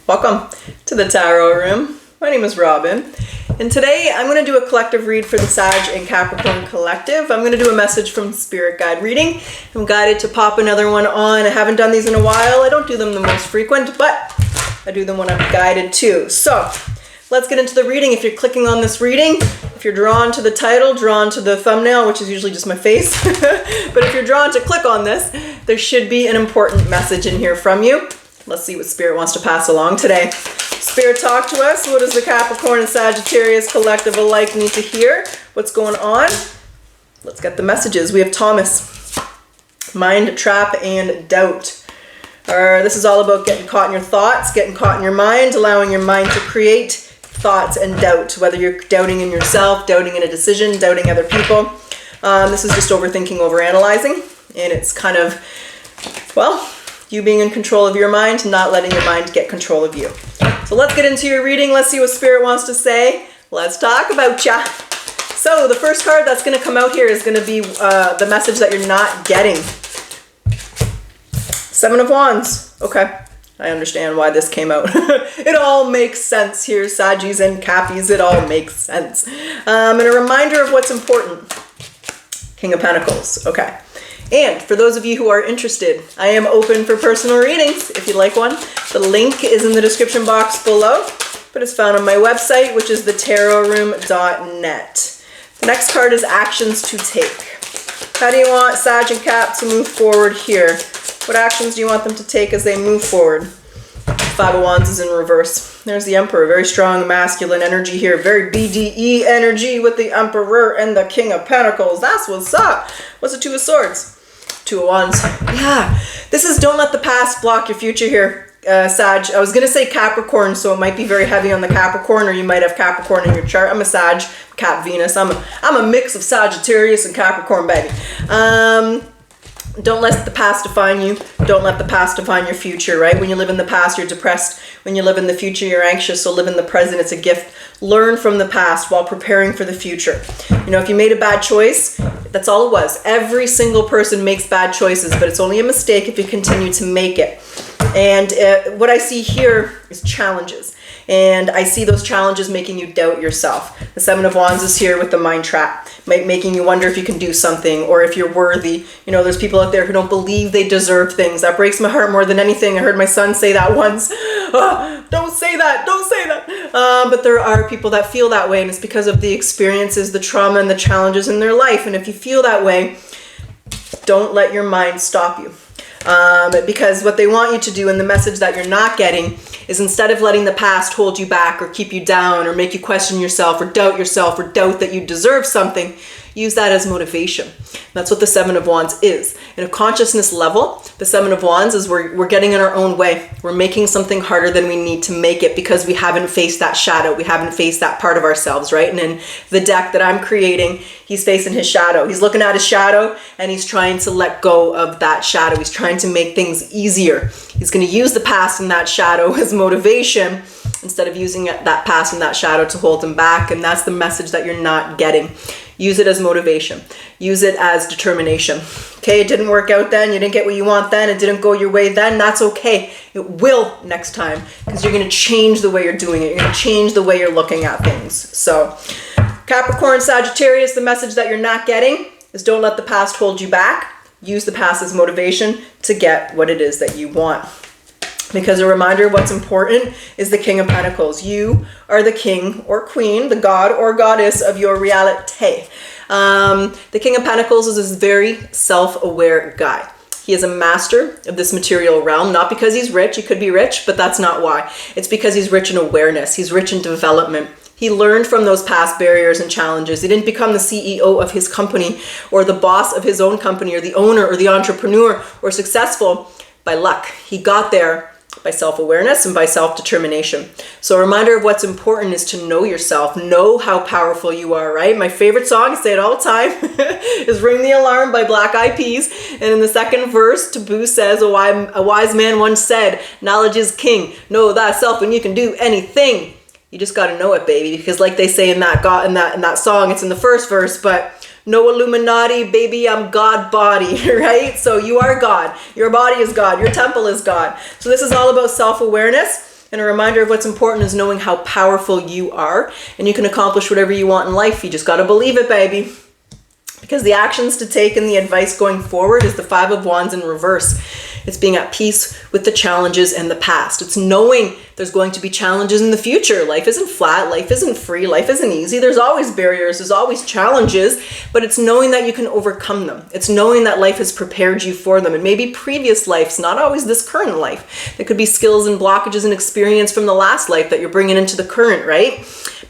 Welcome to the Tarot Room. My name is Robyn, and today I'm going to do a collective read for the Sag and Capricorn collective. I'm going to do a message from Spirit Guide reading. I'm guided to pop another one on. I haven't done these in a while. I don't do them the most frequent, but I do them when I'm guided to. So let's get into the reading. If you're clicking on this reading, if you're drawn to the title, drawn to the thumbnail, which is usually just my face, but if you're drawn to click on this, there should be an important message in here from you. Let's see what Spirit wants to pass along today. Spirit, talk to us. What does the Capricorn and Sagittarius collective alike need to hear? What's going on? Let's get the messages. We have Thomas, mind, trap, and doubt. This is all about getting caught in your thoughts, getting caught in your mind, allowing your mind to create thoughts and doubt, whether you're doubting in yourself, doubting in a decision, doubting other people. This is just overthinking, overanalyzing, and it's kind of, well, you being in control of your mind, not letting your mind get control of you. So let's get into your reading. Let's see what Spirit wants to say. Let's talk about ya. So the first card that's going to come out here is going to be the message that you're not getting. Seven of Wands. Okay, I understand why this came out. It all makes sense here, Saggies and Cappies. It all makes sense. And a reminder of what's important. King of Pentacles. Okay. And for those of you who are interested, I am open for personal readings if you'd like one. The link is in the description box below, but it's found on my website, which is thetarot.net. The next card is actions to take. How do you want Sag and Cap to move forward here? What actions do you want them to take as they move forward? Five of Wands is in reverse. There's the Emperor, very strong masculine energy here. Very BDE energy with the Emperor and the King of Pentacles. That's what's up. What's the Two of Swords? Two of Wands. Yeah, this is don't let the past block your future here, Sag. I was going to say Capricorn, so it might be very heavy on the Capricorn, or you might have Capricorn in your chart. I'm a Sag, Cap Venus. I'm a mix of Sagittarius and Capricorn, baby. Don't let the past define you. Don't let the past define your future, right? When you live in the past, you're depressed. When you live in the future, you're anxious. So live in the present. It's a gift. Learn from the past while preparing for the future. You know, if you made a bad choice, that's all it was. Every single person makes bad choices, but it's only a mistake if you continue to make it. And what I see here is challenges. And I see those challenges making you doubt yourself. The Seven of Wands is here with the mind trap, making you wonder if you can do something or if you're worthy. You know, there's people out there who don't believe they deserve things. That breaks my heart more than anything. I heard my son say that once. Oh, don't say that, don't say that. But there are people that feel that way, and it's because of the experiences, the trauma, and the challenges in their life. And if you feel that way, don't let your mind stop you. Because what they want you to do, and the message that you're not getting, is instead of letting the past hold you back or keep you down or make you question yourself or doubt that you deserve something, use that as motivation. That's what the Seven of Wands is. In a consciousness level, the Seven of Wands is we're getting in our own way. We're making something harder than we need to make it because we haven't faced that shadow. We haven't faced that part of ourselves, right? And in the deck that I'm creating, he's facing his shadow. He's looking at his shadow and he's trying to let go of that shadow. He's trying to make things easier. He's going to use the past and that shadow as motivation instead of using that past and that shadow to hold him back. And that's the message that you're not getting. Use it as motivation. Use it as determination. Okay, it didn't work out then. You didn't get what you want then. It didn't go your way then. That's okay. It will next time because you're going to change the way you're doing it. You're going to change the way you're looking at things. So Capricorn, Sagittarius, the message that you're not getting is don't let the past hold you back. Use the past as motivation to get what it is that you want. Because a reminder of what's important is the King of Pentacles. You are the king or queen, the god or goddess of your reality. The King of Pentacles is this very self-aware guy. He is a master of this material realm, not because he's rich. He could be rich, but that's not why. It's because he's rich in awareness. He's rich in development. He learned from those past barriers and challenges. He didn't become the CEO of his company or the boss of his own company or the owner or the entrepreneur or successful by luck. He got there by self-awareness and by self-determination. So a reminder of what's important is to know yourself, know how powerful you are, right? My favorite song, I say it all the time, is Ring the Alarm by Black Eyed Peas. And in the second verse, Taboo says, a wise man once said, knowledge is king. Know thyself and you can do anything. You just got to know it, baby. Because like they say in that song, it's in the first verse, but no Illuminati, baby, I'm God body, right? So you are God. Your body is God. Your temple is God. So this is all about self-awareness And a reminder of what's important is knowing how powerful you are, and you can accomplish whatever you want in life. You just got to believe it, baby. Because the actions to take and the advice going forward is the Five of Wands in reverse. It's being at peace with the challenges and the past. It's knowing there's going to be challenges in the future. Life isn't flat. Life isn't free. Life isn't easy. There's always barriers. There's always challenges, but it's knowing that you can overcome them. It's knowing that life has prepared you for them. And maybe previous lives, not always this current life. There could be skills and blockages and experience from the last life that you're bringing into the current, right?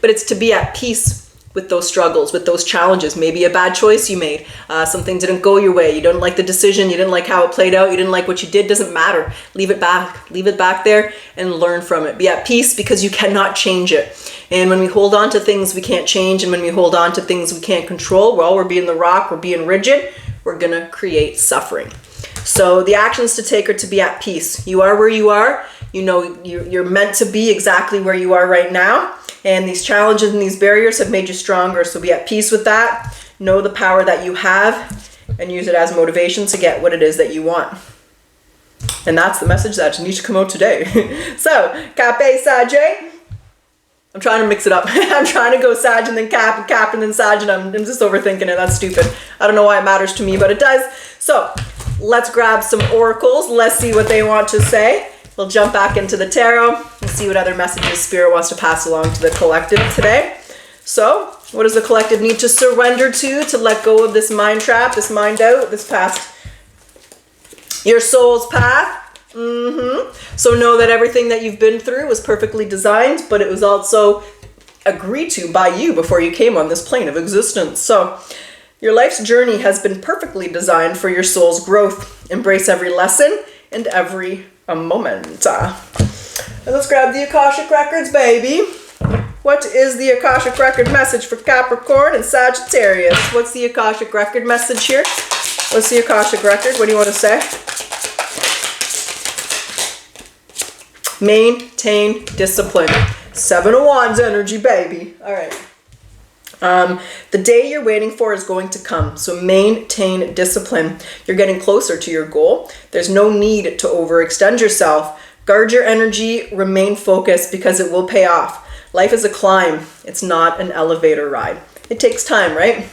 But it's to be at peace with those struggles, with those challenges. Maybe a bad choice you made. Something didn't go your way. You didn't like the decision. You didn't like how it played out. You didn't like what you did. Doesn't matter. Leave it back. Leave it back there and learn from it. Be at peace because you cannot change it. And when we hold on to things we can't change, and when we hold on to things we can't control, well, we're being the rock, we're being rigid, we're gonna create suffering. So the actions to take are to be at peace. You are where you are. You know you're meant to be exactly where you are right now. And these challenges and these barriers have made you stronger. So be at peace with that. Know the power that you have and use it as motivation to get what it is that you want. And that's the message that needs to come out today. So, Cappies, Sag. I'm trying to mix it up. I'm trying to go Sag and then Cap and then Sag, and I'm just overthinking it. That's stupid. I don't know why it matters to me, but it does. So, let's grab some oracles. Let's see what they want to say. We'll jump back into the tarot and see what other messages Spirit wants to pass along to the collective today. So, what does the collective need to surrender to let go of this mind trap, this mind doubt, this past, your soul's path? So know that everything that you've been through was perfectly designed, but it was also agreed to by you before you came on this plane of existence. So, your life's journey has been perfectly designed for your soul's growth. Embrace every lesson and every moment. Let's grab the Akashic Records, baby. What is the Akashic Record message for Capricorn and Sagittarius? What's the Akashic Record message here? What's the Akashic Record? What do you want to say? Maintain discipline. Seven of Wands energy, baby. All right. The day you're waiting for is going to come. So maintain discipline. You're getting closer to your goal. There's no need to overextend yourself. Guard your energy, remain focused because it will pay off. Life is a climb. It's not an elevator ride. It takes time, right?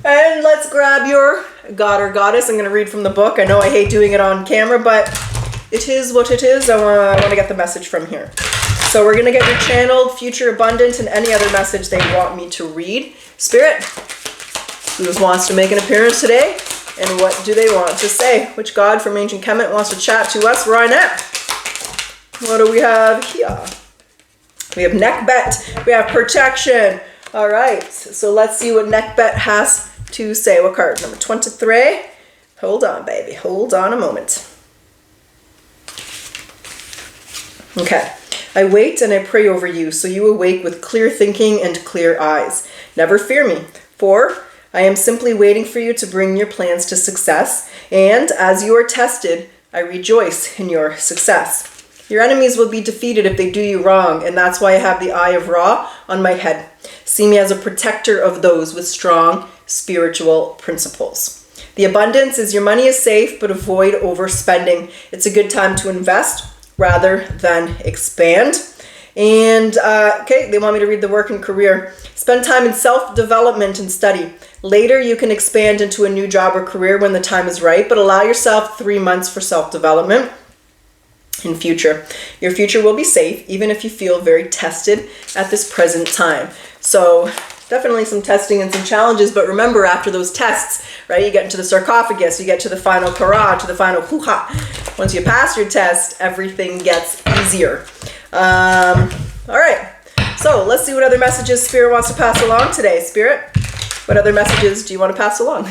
And let's grab your god or goddess. I'm going to read from the book. I know I hate doing it on camera, but it is what it is. I want to get the message from here. So we're going to get your channeled, future abundant, and any other message they want me to read. Spirit, who wants to make an appearance today? And what do they want to say? Which god from Ancient Kemet wants to chat to us right now? What do we have here? We have Neckbet. We have protection. All right. So let's see what Neckbet has to say. What card? Number 23. Hold on, baby. Hold on a moment. Okay. I wait and I pray over you, so you awake with clear thinking and clear eyes. Never fear me, for I am simply waiting for you to bring your plans to success, and as you are tested, I rejoice in your success. Your enemies will be defeated if they do you wrong, and that's why I have the Eye of Ra on my head. See me as a protector of those with strong spiritual principles. The abundance is your money is safe, but avoid overspending. It's a good time to invest rather than expand. And okay, they want me to read the work and career. Spend time in self-development and study. Later, you can expand into a new job or career when the time is right, but allow yourself 3 months for self-development. In future, your future will be safe, even if you feel very tested at this present time. So definitely some testing and some challenges, but remember, after those tests, right, you get into the sarcophagus, you get to the final kara, to the final hoo-ha. Once you pass your test, everything gets easier. All right, so let's see what other messages Spirit wants to pass along today. Spirit, what other messages do you want to pass along?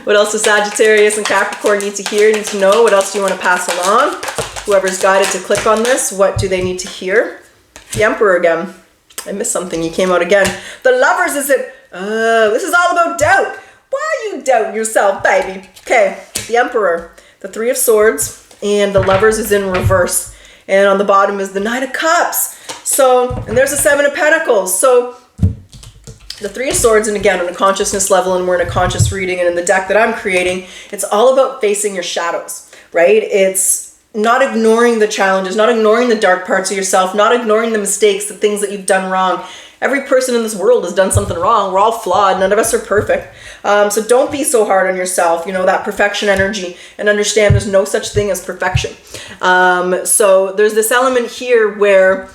What else does Sagittarius and Capricorn need to hear, need to know? What else do you want to pass along? Whoever's guided to click on this, what do they need to hear? The Emperor again. I missed something. You came out again. The Lovers is it? This is all about doubt. Why you doubt yourself, baby? Okay, the Emperor, the Three of Swords, and the Lovers is in reverse. And on the bottom is the Knight of Cups. So, and there's the Seven of Pentacles. So, the Three of Swords, and again, on a consciousness level, and we're in a conscious reading, and in the deck that I'm creating, it's all about facing your shadows, right? It's not ignoring the challenges, not ignoring the dark parts of yourself, not ignoring the mistakes, the things that you've done wrong. Every person in this world has done something wrong. We're all flawed. None of us are perfect. So don't be so hard on yourself, that perfection energy, and understand there's no such thing as perfection. So there's this element here where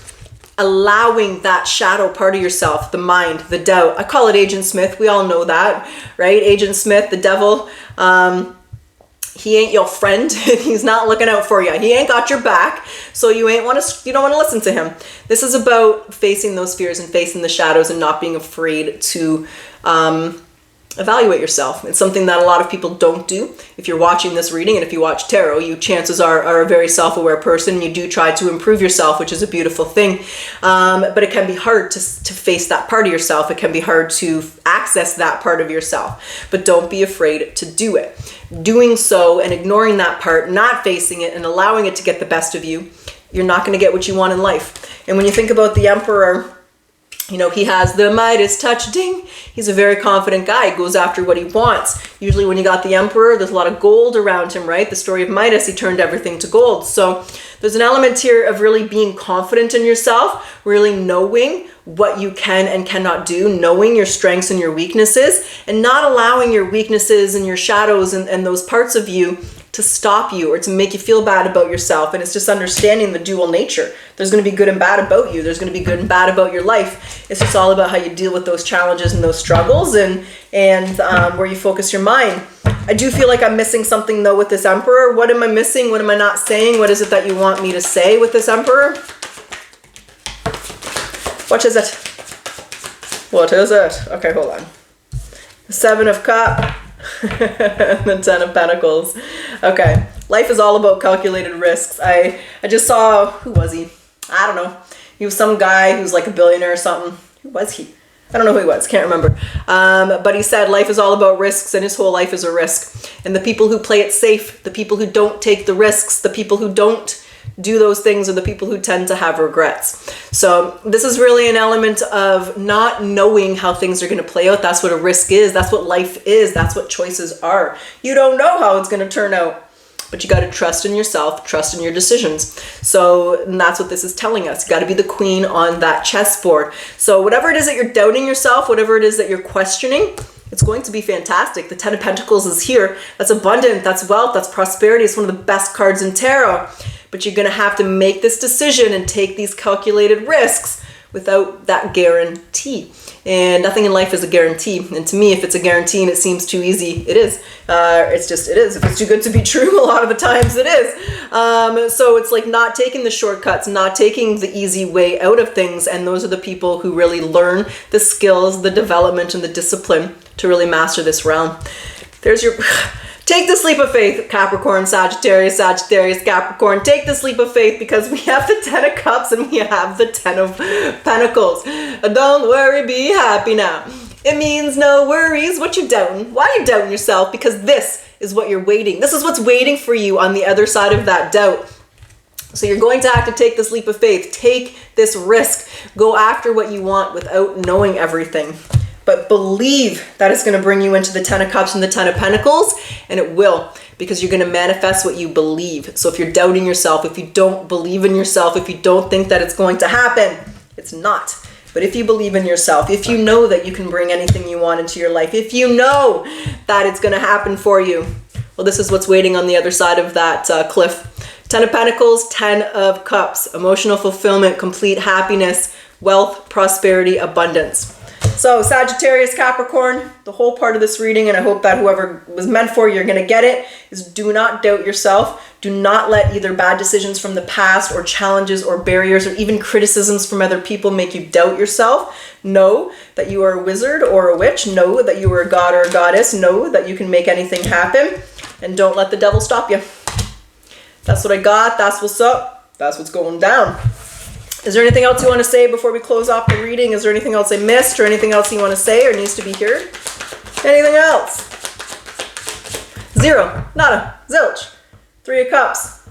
allowing that shadow part of yourself, the mind, the doubt. I call it Agent Smith. We all know that, right? Agent Smith, the devil. He ain't your friend. He's not looking out for you. He ain't got your back. So you don't want to listen to him. This is about facing those fears and facing the shadows and not being afraid to evaluate yourself. It's something that a lot of people don't do. If you're watching this reading and if you watch tarot, you chances are a very self-aware person. You do try to improve yourself, which is a beautiful thing. But it can be hard to face that part of yourself. It can be hard to access that part of yourself. But don't be afraid to do it. Doing so and ignoring that part, not facing it and allowing it to get the best of you, you're not going to get what you want in life. And when you think about the Emperor, he has the Midas touch, ding. He's a very confident guy. He goes after what he wants. Usually when you got the Emperor, there's a lot of gold around him, right? The story of Midas, he turned everything to gold. So there's an element here of really being confident in yourself, really knowing what you can and cannot do, knowing your strengths and your weaknesses, and not allowing your weaknesses and your shadows and those parts of you to stop you or to make you feel bad about yourself. And it's just understanding the dual nature. There's going to be good and bad about you. There's going to be good and bad about your life. It's just all about how you deal with those challenges and those struggles and where you focus your mind. I do feel like I'm missing something though with this Emperor. What am I missing? What am I not saying? What is it that you want me to say with this Emperor? What is it? What is it? Okay, hold on. The 7 of Cups. The 10 of Pentacles. Okay. Life is all about calculated risks. I just saw, who was he? I don't know. He was some guy who's like a billionaire or something. Who was he? I don't know who he was. Can't remember. But he said life is all about risks and his whole life is a risk. And the people who play it safe, the people who don't take the risks, the people who don't do those things are the people who tend to have regrets. So this is really an element of not knowing how things are going to play out. That's what a risk is. That's what life is. That's what choices are. You don't know how it's going to turn out, but you got to trust in yourself, trust in your decisions. So that's what this is telling us. You got to be the queen on that chessboard. So whatever it is that you're doubting yourself, whatever it is that you're questioning, it's going to be fantastic. The 10 of Pentacles is here. That's abundant. That's wealth. That's prosperity. It's one of the best cards in tarot. But you're going to have to make this decision and take these calculated risks without that guarantee. And nothing in life is a guarantee. And to me, if it's a guarantee and it seems too easy, it is. It is. If it's too good to be true, a lot of the times it is. So it's like not taking the shortcuts, not taking the easy way out of things. And those are the people who really learn the skills, the development, and the discipline to really master this realm. There's your... Take this leap of faith, Capricorn, Sagittarius, Capricorn. Take this leap of faith because we have the 10 of Cups and we have the 10 of Pentacles. Don't worry, be happy now. It means no worries. What you doubting? Why are you doubting yourself? Because this is what you're waiting. This is what's waiting for you on the other side of that doubt. So you're going to have to take this leap of faith. Take this risk. Go after what you want without knowing everything. But believe that it's going to bring you into the 10 of Cups and the 10 of Pentacles, and it will, because you're going to manifest what you believe. So if you're doubting yourself, if you don't believe in yourself, if you don't think that it's going to happen, it's not. But if you believe in yourself, if you know that you can bring anything you want into your life, if you know that it's going to happen for you, well, this is what's waiting on the other side of that cliff. 10 of Pentacles, 10 of Cups, emotional fulfillment, complete happiness, wealth, prosperity, abundance. So Sagittarius, Capricorn, the whole part of this reading, and I hope that whoever was meant for, you're going to get it, is do not doubt yourself. Do not let either bad decisions from the past or challenges or barriers or even criticisms from other people make you doubt yourself. Know that you are a wizard or a witch. Know that you are a god or a goddess. Know that you can make anything happen. And don't let the devil stop you. That's what I got. That's what's up. That's what's going down. Is there anything else you want to say before we close off the reading? Is there anything else I missed or anything else you want to say or needs to be heard? Anything else? Zero. Nada. Zilch. 3 of Cups.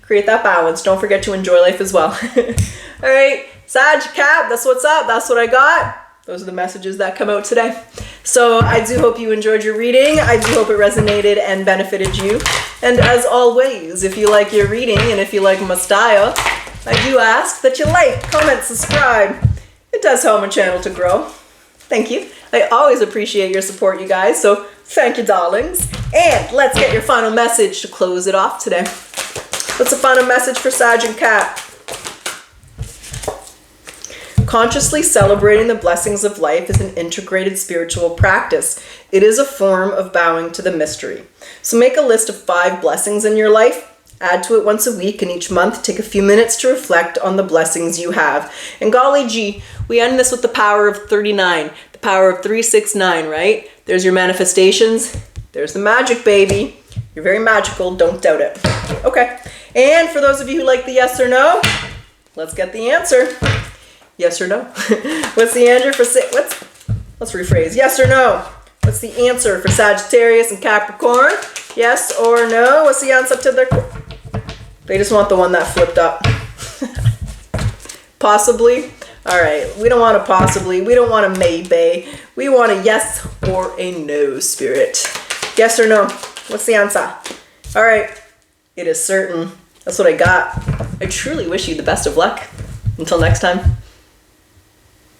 Create that balance. Don't forget to enjoy life as well. All right. Sag, Cap, that's what's up. That's what I got. Those are the messages that come out today. So I do hope you enjoyed your reading. I do hope it resonated and benefited you. And as always, if you like your reading and if you like my style, I do ask that you like, comment, subscribe. It does help my channel to grow. Thank you. I always appreciate your support, you guys. So thank you, darlings. And let's get your final message to close it off today. What's the final message for Sag and Cap? Consciously celebrating the blessings of life is an integrated spiritual practice. It is a form of bowing to the mystery. So make a list of 5 blessings in your life. Add to it once a week, and each month take a few minutes to reflect on the blessings you have. And golly gee, we end this with the power of 39, the power of 369, right? There's your manifestations. There's the magic, baby. You're very magical. Don't doubt it. Okay. And for those of you who like the yes or no, let's get the answer. Yes or no? What's the answer for let's rephrase. Yes or no? What's the answer for Sagittarius and Capricorn? Yes or no? What's the answer to their... They just want the one that flipped up. Possibly? All right. We don't want a possibly. We don't want a maybe. We want a yes or a no, spirit. Yes or no? What's the answer? All right. It is certain. That's what I got. I truly wish you the best of luck. Until next time.